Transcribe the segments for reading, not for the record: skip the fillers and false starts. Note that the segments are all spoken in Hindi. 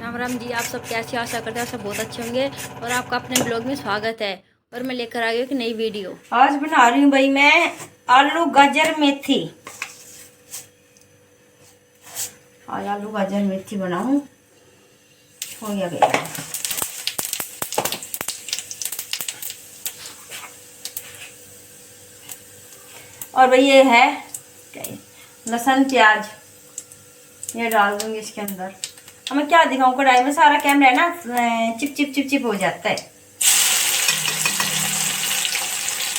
राम राम जी। आप सब कैसे, आशा करते हैं आप सब बहुत अच्छे होंगे और आपका अपने ब्लॉग में स्वागत है। और मैं लेकर आ गई एक नई वीडियो। आज बना रही हूँ भाई मैं आलू गाजर मेथी। आज आलू गाजर मेथी बनाऊं। हो गया। और भाई ये है लहसुन प्याज, ये डाल दूंगी इसके अंदर। अब मैं क्या दिखाऊं, कढ़ाई में सारा कैमरा है ना चिप चिप चिप चिप हो जाता है,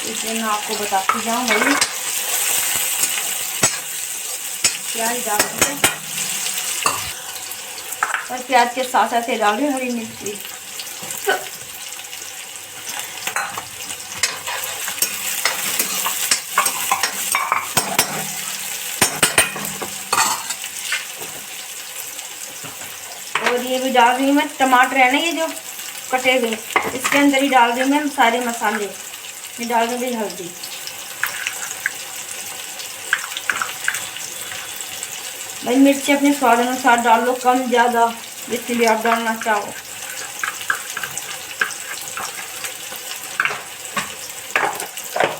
इसलिए मैं आपको बताती जाऊं। भाई प्याज डाल दूंगी और प्याज के साथ साथ डाल दूंगी हरी मिर्ची। और ये भी डाल रही हूँ मैं टमाटर है ना, ये जो कटे हुए, इसके अंदर ही डाल रही हूँ मैं सारे मसाले। ये डाल दूँगी हल्दी, भाई मिर्ची अपने स्वाद अनुसार डाल लो, कम ज़्यादा जितनी भी आप डालना चाहो।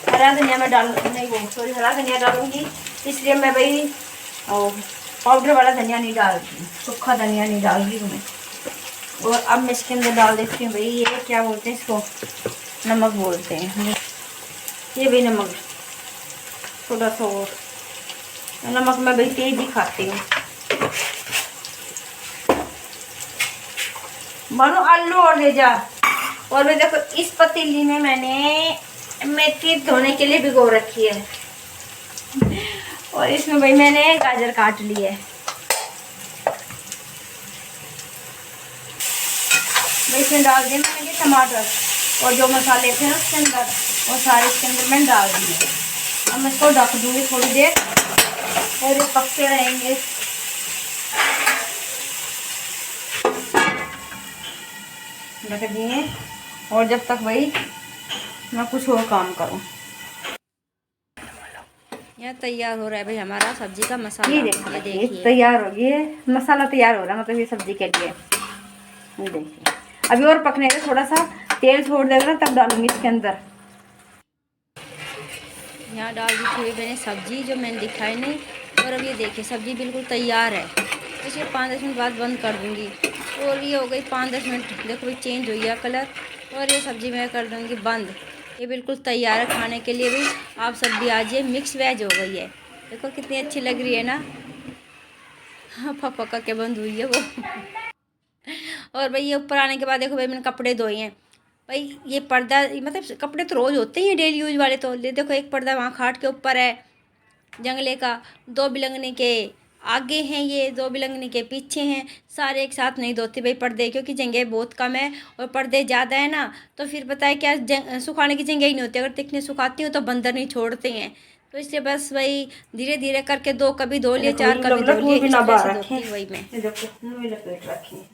हरा धनिया मैं हरा धनिया डालूंगी, इसलिए मैं भाई पाउडर वाला धनिया नहीं डाल रही, सूखा धनिया नहीं डाल रही हूँ मैं। और अब मैं इसके अंदर डाल देती हूँ भाई, ये क्या बोलते हैं इसको, नमक बोलते हैं। ये भी नमक थोड़ा सा, और नमक मैं भाई तेज ही खाती हूँ। मानो आलू और ले जा। और मैं देखो इस पतीली में मैंने मेथी धोने के लिए भिगो रखी है, और इसमें भाई मैंने गाजर काट ली है। भाई इसमें डाल दिए मैंने टमाटर और जो मसाले थे उसके अंदर, वो सारे इसके अंदर मैंने डाल दिए। अब मैं इसको ढक दूंगी थोड़ी देर और ये पकते रहेंगे। ढक दिए, और जब तक भाई मैं कुछ और काम करूँ। यह तैयार हो रहा है भाई हमारा सब्जी का मसाला। ये देखिए तैयार हो गया, मसाला तैयार हो रहा है, मतलब ये सब्जी के लिए। ये देखिए अभी और पकने का, थोड़ा सा तेल छोड़ देगा ना तब डालूंगी इसके अंदर। यहाँ डाल दी थी मैंने सब्जी जो मैंने दिखाई नहीं। और अब ये देखिए सब्जी बिल्कुल तैयार है, इसे 5-10 मिनट बाद बंद कर दूँगी। और ये हो गई 5-10 मिनट, देखो भाई चेंज हो गया कलर। और ये सब्जी मैं कर दूँगी बंद। ये बिल्कुल तैयार है खाने के लिए भी। आप सब भी आ जाइए, मिक्स वेज हो गई है। देखो कितनी अच्छी लग रही है ना। हाँ पका के बंद हुई है वो। और भाई ये ऊपर आने के बाद देखो भाई मैंने कपड़े धोए हैं। भाई ये पर्दा, मतलब कपड़े तो रोज़ होते ही हैं डेली यूज वाले, तो देखो एक पर्दा वहाँ खाट के ऊपर है जंगले का, 2 बिलंगनी के आगे हैं, ये 2 बिलंगनी के पीछे हैं। सारे एक साथ नहीं धोती भाई पर्दे, क्योंकि जगह बहुत कम है और पर्दे ज़्यादा है ना, तो फिर पता है क्या, सुखाने की जगह ही नहीं होती। अगर तिखने सुखाती हूँ तो बंदर नहीं छोड़ते हैं, तो इसलिए बस वही धीरे धीरे करके 2 कभी धो लिए, 4 कभी धो लिए, इस तरह से धोती हूँ वही मैं। लपेट रखी।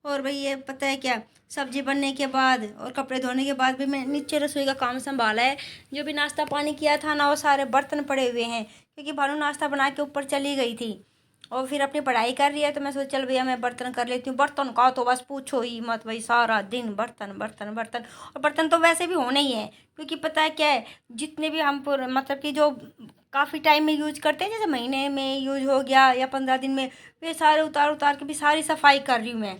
और भाई ये पता है क्या, सब्जी बनने के बाद और कपड़े धोने के बाद भी मैं नीचे रसोई का काम संभाला है। जो भी नाश्ता पानी किया था ना, वो सारे बर्तन पड़े हुए हैं, क्योंकि भानु नाश्ता बना के ऊपर चली गई थी और फिर अपनी पढ़ाई कर रही है। तो मैं सोचा चल भैया मैं बर्तन कर लेती हूँ। बर्तन का तो बस पूछो ही मत भाई, सारा दिन बर्तन बर्तन बर्तन। और बर्तन तो वैसे भी होने ही है, क्योंकि पता है क्या है, जितने भी हम मतलब कि जो काफ़ी टाइम में यूज करते हैं, जैसे महीने में यूज हो गया या 15 दिन में, वे सारे उतार उतार के भी सारी सफाई कर रही हूँ मैं।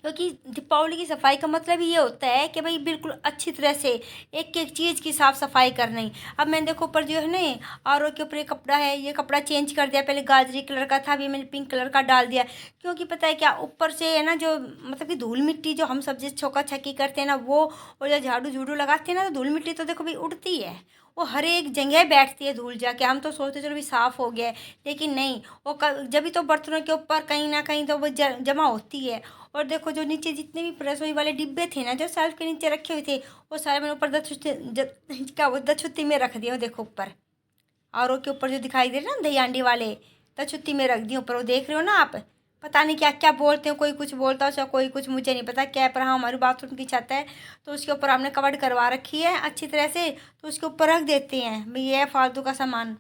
क्योंकि दीपावली की सफाई का मतलब ये होता है कि भाई बिल्कुल अच्छी तरह से एक एक चीज़ की साफ़ सफाई करनी। अब मैंने देखो ऊपर जो है ना, आर के ऊपर ये कपड़ा है, ये कपड़ा चेंज कर दिया। पहले गाजरी कलर का था, अभी मैंने पिंक कलर का डाल दिया। क्योंकि पता है क्या, ऊपर से है ना जो मतलब कि धूल मिट्टी जो हम सब जिस छौका छक्की करते हैं ना वो, और जो झाड़ू झूड़ू लगाते हैं ना, तो धूल मिट्टी तो देखो भाई उड़ती है, वो हर एक जगह बैठती है धूल जाके। हम तो सोचते चलो भी साफ़ हो गया है, लेकिन नहीं, वो जब भी तो बर्तनों के ऊपर कहीं ना कहीं तो वो जमा होती है। और देखो जो नीचे जितने भी रसोई वाले डिब्बे थे ना, जो सेल्फ के नीचे रखे हुए थे, वो सारे मैंने ऊपर दछुत्ती में रख दिया। देखो ऊपर आर के ऊपर जो दिखाई दे रहे ना दही हांडी वाले, दछुत्ती में रख दिए ऊपर, वो देख रहे हो ना आप। पता नहीं क्या क्या बोलते हैं, कोई कुछ बोलता है, कोई कुछ, मुझे नहीं पता क्या है। पर हाँ, हमारी बाथरूम की छत है तो उसके ऊपर हमने कवर्ड करवा रखी है अच्छी तरह से, तो उसके ऊपर रख देते हैं भाई ये है फालतू का सामान।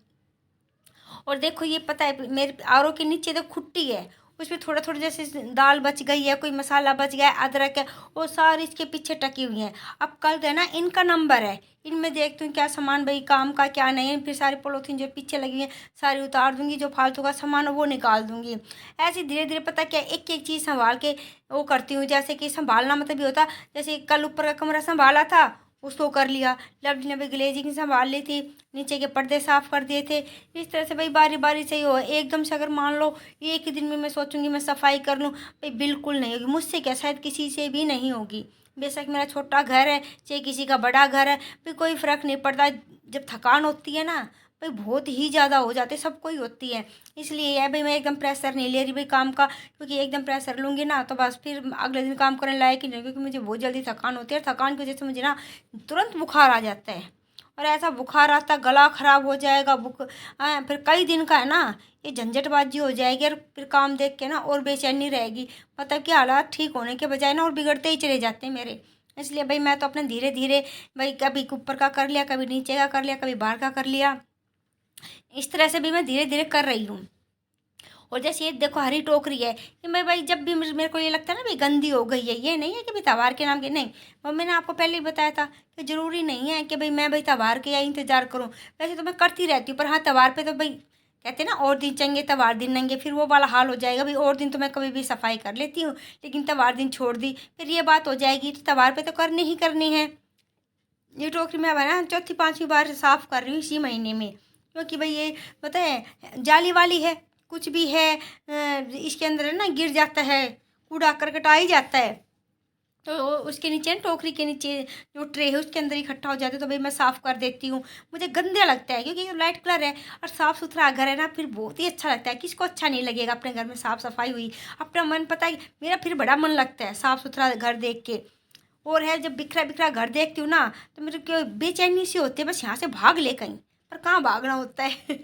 और देखो ये पता है मेरे आरओ के नीचे तो खुट्टी है, उसमें थोड़ा थोड़ा जैसे दाल बच गई है, कोई मसाला बच गया है, अदरक है, वो सारी इसके पीछे टकी हुई हैं। अब कल है ना इनका नंबर है, इनमें देखती हूँ क्या सामान भाई काम का क्या नहीं है, फिर सारी पॉलीथीन जो पीछे लगी है सारी उतार दूंगी, जो फालतू का सामान है वो निकाल दूंगी। ऐसे धीरे धीरे पता क्या एक एक चीज़ संभाल के वो करती हूँ। जैसे कि संभालना मतलब ये होता, जैसे कल ऊपर का कमरा संभाला था उसको कर लिया, लवली ने भी ग्लेजिंग संभाल ली थी, नीचे के पर्दे साफ़ कर दिए थे। इस तरह से भाई बारी बारी से ही हो, एकदम से अगर मान लो एक ही दिन में मैं सोचूंगी मैं सफाई कर लूँ, भाई बिल्कुल नहीं होगी मुझसे, क्या शायद किसी से भी नहीं होगी। बेशक मेरा छोटा घर है चाहे किसी का बड़ा घर है, भाई कोई फ़र्क नहीं पड़ता। जब थकान होती है ना भाई बहुत ही ज़्यादा हो जाती है, सबको ही होती है। इसलिए है भाई मैं एकदम प्रेशर नहीं ले रही भाई काम का, क्योंकि एकदम प्रेशर लूँगी ना तो बस फिर अगले दिन काम करने लायक ही नहीं, क्योंकि मुझे बहुत जल्दी थकान होती है, और थकान की वजह से मुझे ना तुरंत बुखार आ जाता है। और ऐसा बुखार आता है गला खराब हो जाएगा, फिर कई दिन का है ना, ये झंझटबाजी हो जाएगी, और फिर काम देख के ना और बेचैनी रहेगी, मतलब कि हालात ठीक होने के बजाय ना और बिगड़ते ही चले जाते हैं मेरे। इसलिए भाई मैं तो अपने धीरे धीरे भाई कभी ऊपर का कर लिया, कभी नीचे का कर लिया, कभी बाहर का कर लिया, इस तरह से भी मैं धीरे धीरे कर रही हूँ। और जैसे ये देखो हरी टोकरी है, ये मैं भाई जब भी मेरे को ये लगता है ना भाई गंदी हो गई है, ये नहीं है कि भाई त्योहार के नाम के नहीं, वो मैंने आपको पहले ही बताया था कि ज़रूरी नहीं है कि भाई मैं भाई त्योहार के या इंतज़ार करूँ। वैसे तो मैं करती रहती हूँ, पर हाँ त्योहार पे तो भाई कहते हैं ना और दिन चंगे त्योहार दिन नंगे, फिर वो वाला हाल हो जाएगा भाई। और दिन तो मैं कभी भी सफाई कर लेती हूँ, लेकिन त्योहार दिन छोड़ दी फिर ये बात हो जाएगी, तो त्योहार पे तो करनी ही करनी है। ये टोकरी मैं ना चौथी पांचवी बार साफ़ कर रही हूँ इसी महीने में, क्योंकि भाई ये पता है जाली वाली है, कुछ भी है इसके अंदर है ना गिर जाता है, कूड़ा करकट आ ही जाता है, तो उसके नीचे ना टोकरी के नीचे जो ट्रे है उसके अंदर इकट्ठा हो जाता है, तो भाई मैं साफ़ कर देती हूँ। मुझे गंदा लगता है क्योंकि लाइट कलर है और साफ़ सुथरा घर है ना, फिर बहुत ही अच्छा लगता है। किसको अच्छा नहीं लगेगा अपने घर में साफ़ सफाई हुई, अपना मन पता है मेरा फिर बड़ा मन लगता है साफ़ सुथरा घर देख के। और है जब बिखरा बिखरा घर देखती हूँ ना तो मेरे को बेचैनी सी होती है, बस यहाँ से भाग ले कहीं, पर कहाँ भागना होता है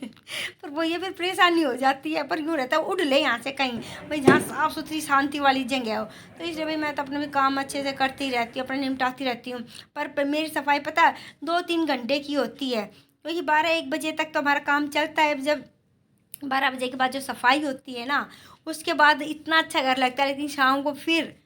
पर वो ये फिर परेशानी हो जाती है, पर यूँ रहता है उड़ ले यहाँ से कहीं, भाई जहाँ साफ़ सुथरी शांति वाली जगह हो। तो इसलिए भाई मैं तो अपने भी काम अच्छे से करती रहती हूँ, अपना निपटाती रहती हूँ। पर मेरी सफाई पता है 2-3 घंटे की होती है, क्योंकि 12-1 बजे तक तो हमारा काम चलता है। जब 12 बजे के बाद जो सफाई होती है ना उसके बाद इतना अच्छा घर लगता है, लेकिन शाम को फिर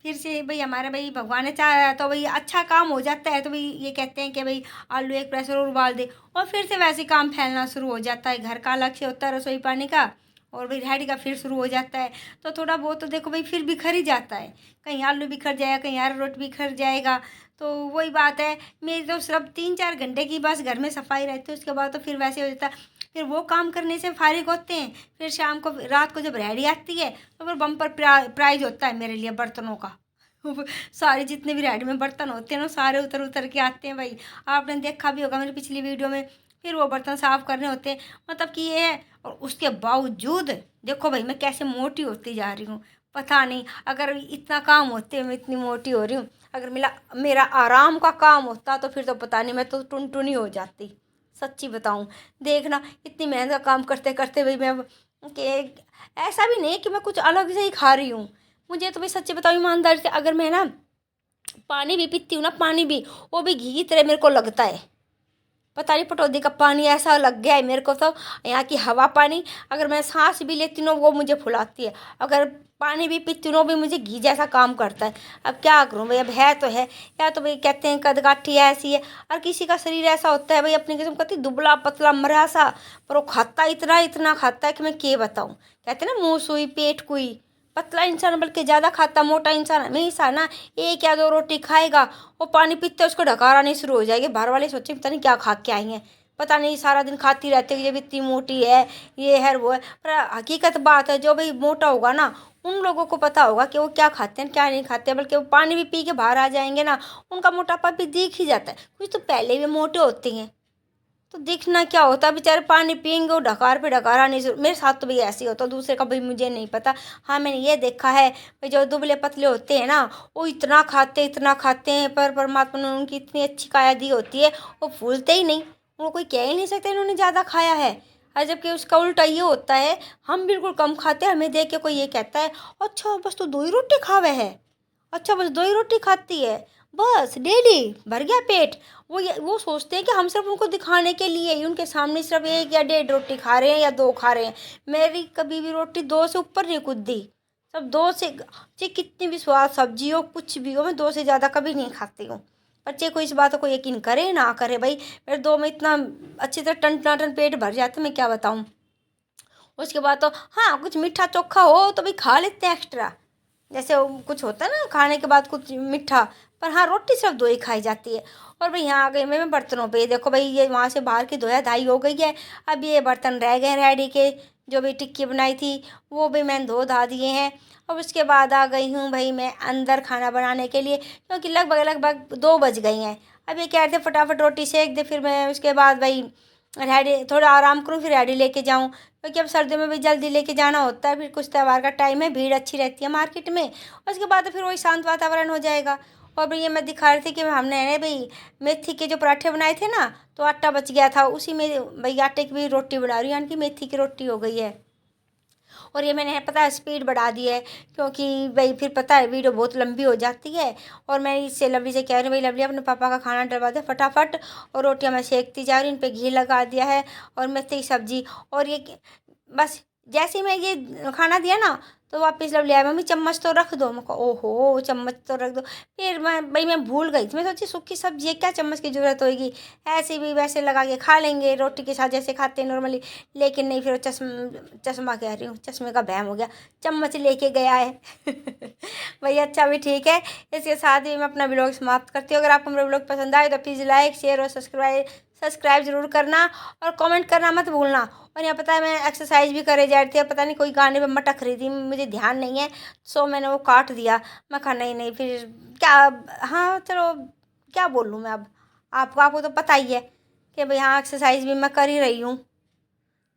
से भाई हमारा भाई भगवान ने चाहा तो भाई अच्छा काम हो जाता है, तो भाई ये कहते हैं कि भाई आलू एक प्रेशर और उबाल दे, और फिर से वैसे काम फैलना शुरू हो जाता है। घर का अलग से होता है रसोई पानी का, और भाई रेहड़ी का फिर शुरू हो जाता है। तो थोड़ा बहुत तो देखो भाई फिर बिखर ही जाता है, कहीं आलू बिखर जाएगा, कहीं अरारोट बिखर जाएगा। तो वही बात है, मेरी तो सिर्फ 3-4 घंटे की बस घर में सफाई रहती है, उसके बाद तो फिर वैसे हो जाता है। फिर वो काम करने से फारिग होते हैं, फिर शाम को रात को जब रेहड़ी आती है तो फिर बम्पर प्राइज होता है मेरे लिए बर्तनों का सारे जितने भी रेडी में बर्तन होते हैं ना सारे उतर उतर के आते हैं भाई। आपने देखा भी होगा मेरी पिछली वीडियो में, फिर वो बर्तन साफ़ करने होते हैं, मतलब कि ये है। और उसके बावजूद देखो भाई मैं कैसे मोटी होती जा रही हूँ, पता नहीं अगर इतना काम होते हैं मैं इतनी मोटी हो रही हूँ। अगर मेरा आराम का काम होता तो फिर तो पता नहीं मैं तो टुनटुनी हो जाती, सच्ची बताऊँ। देखना इतनी मेहनत का काम करते करते भाई मैं कि ऐसा भी नहीं कि मैं कुछ अलग से ही खा रही हूँ। मुझे तो भाई सच्ची बताऊँ ईमानदारी से, अगर मैं ना पानी भी पीती हूँ ना, पानी भी वो भी घी की तरह मेरे को लगता है। पता नहीं पटौदी का पानी ऐसा लग गया है मेरे को, तो यहाँ की हवा पानी अगर मैं सांस भी लेती हूँ वो मुझे फुलाती है, अगर पानी भी पीती हूँ भी मुझे घी जैसा काम करता है। अब क्या करूँ भाई, अब है तो है, या तो भाई कहते हैं कदकाठी ऐसी है, और किसी का शरीर ऐसा होता है भाई अपनी किस्म कहती दुबला पतला मरा सा, पर वो खाता इतना इतना खाता है कि मैं क्या बताऊँ। कहते हैं ना मुँह सुई पेट कुई, पतला इंसान बल्कि ज़्यादा खाता, मोटा इंसान हमेशा ना 1 या 2 रोटी खाएगा, वो पानी पीते उसको ढकार नहीं शुरू हो जाएगी। बाहर वाले सोचे पता नहीं क्या खा के आई हैं, पता नहीं सारा दिन खाती रहती है, ये भी इतनी मोटी है, ये है वो है। पर हकीकत बात है जो भाई मोटा होगा ना उन लोगों को पता होगा कि वो क्या खाते हैं क्या नहीं खाते, बल्कि वो पानी भी पी के बाहर आ जाएंगे ना उनका मोटापा भी दिख ही जाता है। कुछ तो पहले भी मोटे होते हैं, तो दिखना क्या होता है, बेचारे पानी पियेंगे वो ढकार पे ढकारा नहीं। मेरे साथ तो भाई ऐसे ही होता, दूसरे का भाई मुझे नहीं पता। हाँ मैंने ये देखा है भाई जो दुबले पतले होते हैं ना वो इतना खाते हैं, पर परमात्मा ने उनकी इतनी अच्छी काया दी होती है वो फूलते ही नहीं, उनको कोई कह ही नहीं सकता इन्होंने ज़्यादा खाया है। और जबकि उसका उल्टा ये होता है, हम बिल्कुल कम खाते हैं, हमें देख के कोई ये कहता है अच्छा बस तू 2 ही रोटी खावे है, अच्छा बस 2 ही रोटी खाती है, बस डेली भर गया पेट। वो सोचते हैं कि हम सिर्फ उनको दिखाने के लिए ही उनके सामने सिर्फ 1 या 1.5 रोटी खा रहे हैं या 2 खा रहे हैं। मेरी कभी भी रोटी 2 से ऊपर नहीं कूदी, सब 2 से, चाहे कितनी भी स्वाद सब्जी हो कुछ भी हो, मैं 2 से ज़्यादा कभी नहीं खाती हूँ। बच्चे को इस बातों को यकीन करे ना करे भाई, मेरे 2 में इतना अच्छी तरह टन टनाटन पेट भर जाता है, मैं क्या बताऊँ। उसके बाद तो हाँ, कुछ मीठा चोखा हो तो भाई खा लेते हैं एक्स्ट्रा, जैसे वो कुछ होता है ना खाने के बाद कुछ मीठा, पर हाँ रोटी सिर्फ 2 ही खाई जाती है। और भाई यहाँ आ गई मैं बर्तनों पे, देखो भाई ये वहाँ से बाहर की धोया धाई हो गई है, अब ये बर्तन रह गए रेडी के, जो भी टिक्की बनाई थी वो भी मैंने धो धा दिए हैं। अब उसके बाद आ गई हूँ भाई मैं अंदर खाना बनाने के लिए, क्योंकि लगभग लगभग 2 बज गई हैं। अब ये कह रहे थे फटाफट रोटी सेक दे, फिर मैं उसके बाद भाई रेडी थोड़ा आराम करूँ फिर रेडी लेके जाऊँ, क्योंकि अब सर्दियों में भी जल्दी लेके जाना होता है, फिर कुछ त्यौहार का टाइम है, भीड़ अच्छी रहती है मार्केट में, उसके बाद फिर वही शांत वातावरण हो जाएगा। और भाई ये मैं दिखा रही थी कि हमने ना भाई मेथी के जो पराठे बनाए थे ना, तो आटा बच गया था, उसी में भाई आटे की भी रोटी बना रही हूँ, यानी कि मेथी की रोटी हो गई है। और ये मैंने पता है स्पीड बढ़ा दी है, क्योंकि भाई फिर पता है वीडियो बहुत लंबी हो जाती है। और मैं इससे लवली से कह रही हूँ भाई लवली अपने पापा का खाना डलवा दे फटाफट, और रोटियां मैं सेकती जा रही हूँ, इन पे घी लगा दिया है और मेथी की सब्जी। और ये बस जैसे ही मैं ये खाना दिया ना, तो वापस लवली आया मम्मी चम्मच तो रख दो, मैं कहा ओहो चम्मच तो रख दो, फिर मैं भूल गई थी, मैं सोची सूखी सब्जी है क्या चम्मच की ज़रूरत होगी, ऐसे भी वैसे लगा के खा लेंगे रोटी के साथ जैसे खाते हैं नॉर्मली। लेकिन नहीं, फिर वो चश्मा कह रही हूँ, चश्मे का वहम हो गया, चम्मच लेके गया है। भाई अच्छा भी ठीक है, इसके साथ ही मैं अपना ब्लॉग समाप्त करती हूँ। अगर आपको मेरा ब्लॉग पसंद आए तो प्लीज़ लाइक शेयर और सब्सक्राइब जरूर करना, और कमेंट करना मत भूलना। और यहाँ पता है मैं एक्सरसाइज भी करे जा रही थी, पता नहीं कोई गाने पे मटक रही थी, मुझे ध्यान नहीं है, सो मैंने वो काट दिया। मैं कहा नहीं नहीं फिर क्या, हाँ चलो क्या बोलूँ मैं अब, आपको आपको तो पता ही है कि भाई हाँ एक्सरसाइज भी मैं कर ही रही हूँ।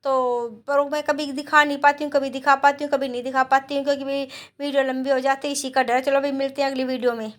तो पर वो मैं कभी दिखा नहीं पाती हूँ, कभी दिखा पाती हूँ, कभी नहीं दिखा पाती हूँ, क्योंकि भाई वीडियो लंबी हो जाती है, इसी का डर। चलो भाई मिलते हैं अगली वीडियो में।